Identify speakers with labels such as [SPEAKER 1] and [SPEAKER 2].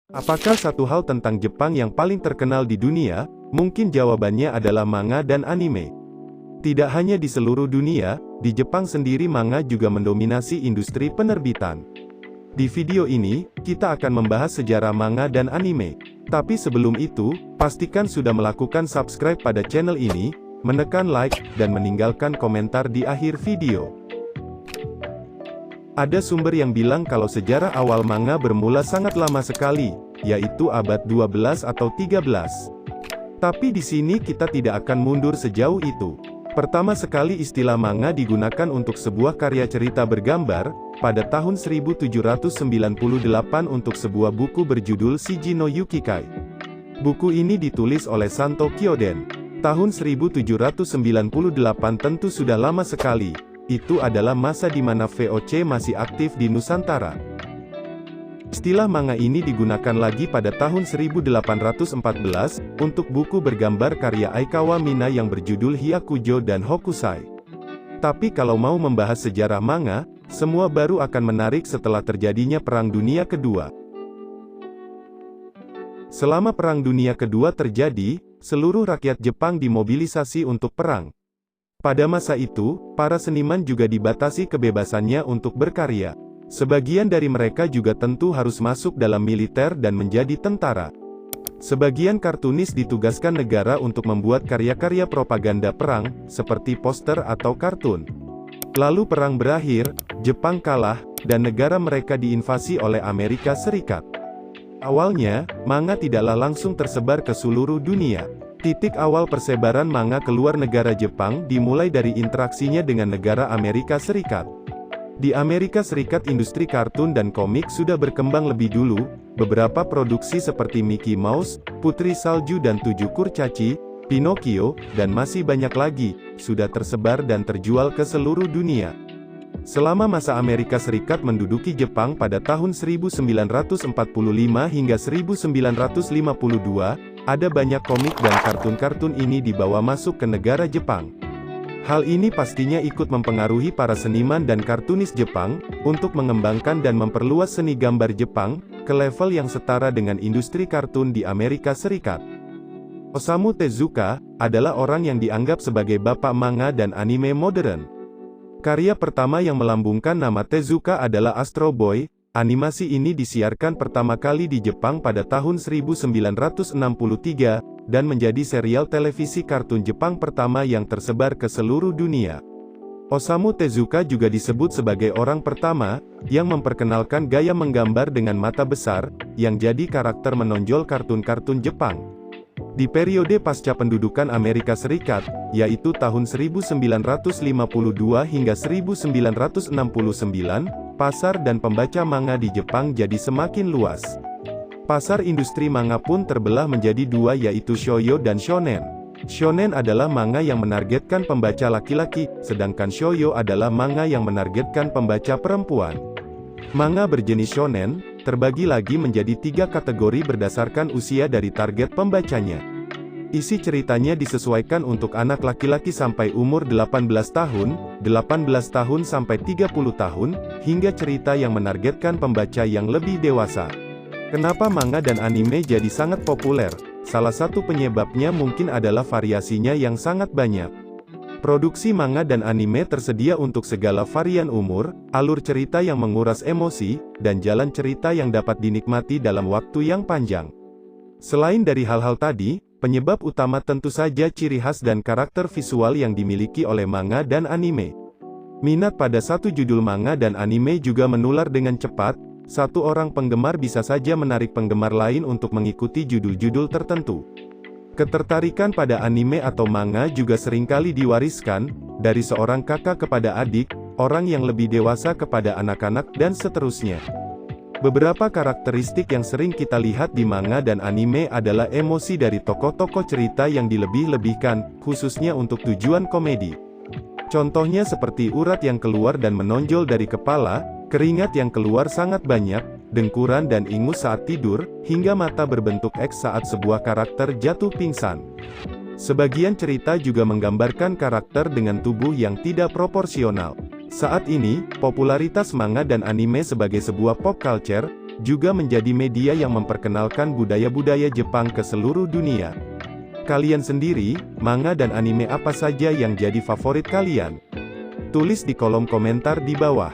[SPEAKER 1] Apakah satu hal tentang Jepang yang paling terkenal di dunia? Mungkin jawabannya adalah manga dan anime. Tidak hanya di seluruh dunia, di Jepang sendiri manga juga mendominasi industri penerbitan. Di video ini, kita akan membahas sejarah manga dan anime. Tapi sebelum itu, pastikan sudah melakukan subscribe pada channel ini, menekan like, dan meninggalkan komentar di akhir video. Ada sumber yang bilang kalau sejarah awal manga bermula sangat lama sekali, yaitu abad 12 atau 13. Tapi di sini kita tidak akan mundur sejauh itu. Pertama sekali istilah manga digunakan untuk sebuah karya cerita bergambar, pada tahun 1798 untuk sebuah buku berjudul Shiji no Yukikai. Buku ini ditulis oleh Santo Kyoden. Tahun 1798 tentu sudah lama sekali. Itu adalah masa di mana VOC masih aktif di Nusantara. Istilah manga ini digunakan lagi pada tahun 1814, untuk buku bergambar karya Aikawa Mina yang berjudul Hyakujo dan Hokusai. Tapi kalau mau membahas sejarah manga, semua baru akan menarik setelah terjadinya Perang Dunia Kedua. Selama Perang Dunia Kedua terjadi, seluruh rakyat Jepang dimobilisasi untuk perang. Pada masa itu, para seniman juga dibatasi kebebasannya untuk berkarya. Sebagian dari mereka juga tentu harus masuk dalam militer dan menjadi tentara. Sebagian kartunis ditugaskan negara untuk membuat karya-karya propaganda perang, seperti poster atau kartun. Lalu perang berakhir, Jepang kalah, dan negara mereka diinvasi oleh Amerika Serikat. Awalnya, manga tidaklah langsung tersebar ke seluruh dunia. Titik awal persebaran manga ke luar negara Jepang dimulai dari interaksinya dengan negara Amerika Serikat. Di Amerika Serikat industri kartun dan komik sudah berkembang lebih dulu, beberapa produksi seperti Mickey Mouse, Putri Salju dan Tujuh Kurcaci, Pinocchio, dan masih banyak lagi, sudah tersebar dan terjual ke seluruh dunia. Selama masa Amerika Serikat menduduki Jepang pada tahun 1945 hingga 1952, ada banyak komik dan kartun-kartun ini dibawa masuk ke negara Jepang. Hal ini pastinya ikut mempengaruhi para seniman dan kartunis Jepang, untuk mengembangkan dan memperluas seni gambar Jepang, ke level yang setara dengan industri kartun di Amerika Serikat. Osamu Tezuka, adalah orang yang dianggap sebagai bapak manga dan anime modern. Karya pertama yang melambungkan nama Tezuka adalah Astro Boy. Animasi ini disiarkan pertama kali di Jepang pada tahun 1963, dan menjadi serial televisi kartun Jepang pertama yang tersebar ke seluruh dunia. Osamu Tezuka juga disebut sebagai orang pertama, yang memperkenalkan gaya menggambar dengan mata besar, yang jadi karakter menonjol kartun-kartun Jepang. Di periode pasca pendudukan Amerika Serikat, yaitu tahun 1952 hingga 1969, pasar dan pembaca manga di Jepang jadi semakin luas. Pasar industri manga pun terbelah menjadi dua, yaitu shoujo dan shonen. Shonen adalah manga yang menargetkan pembaca laki-laki, sedangkan shoujo adalah manga yang menargetkan pembaca perempuan. Manga berjenis shonen, terbagi lagi menjadi tiga kategori berdasarkan usia dari target pembacanya. Isi ceritanya disesuaikan untuk anak laki-laki sampai umur 18 tahun, 18 tahun sampai 30 tahun, hingga cerita yang menargetkan pembaca yang lebih dewasa. Kenapa manga dan anime jadi sangat populer? Salah satu penyebabnya mungkin adalah variasinya yang sangat banyak. Produksi manga dan anime tersedia untuk segala varian umur, alur cerita yang menguras emosi, dan jalan cerita yang dapat dinikmati dalam waktu yang panjang. Selain dari hal-hal tadi, penyebab utama tentu saja ciri khas dan karakter visual yang dimiliki oleh manga dan anime. Minat pada satu judul manga dan anime juga menular dengan cepat. Satu orang penggemar bisa saja menarik penggemar lain untuk mengikuti judul-judul tertentu. Ketertarikan pada anime atau manga juga seringkali diwariskan, dari seorang kakak kepada adik, orang yang lebih dewasa kepada anak-anak, dan seterusnya. Beberapa karakteristik yang sering kita lihat di manga dan anime adalah emosi dari tokoh-tokoh cerita yang dilebih-lebihkan, khususnya untuk tujuan komedi. Contohnya seperti urat yang keluar dan menonjol dari kepala, keringat yang keluar sangat banyak, dengkuran dan ingus saat tidur, hingga mata berbentuk X saat sebuah karakter jatuh pingsan. Sebagian cerita juga menggambarkan karakter dengan tubuh yang tidak proporsional. Saat ini, popularitas manga dan anime sebagai sebuah pop culture, juga menjadi media yang memperkenalkan budaya-budaya Jepang ke seluruh dunia. Kalian sendiri, manga dan anime apa saja yang jadi favorit kalian? Tulis di kolom komentar di bawah.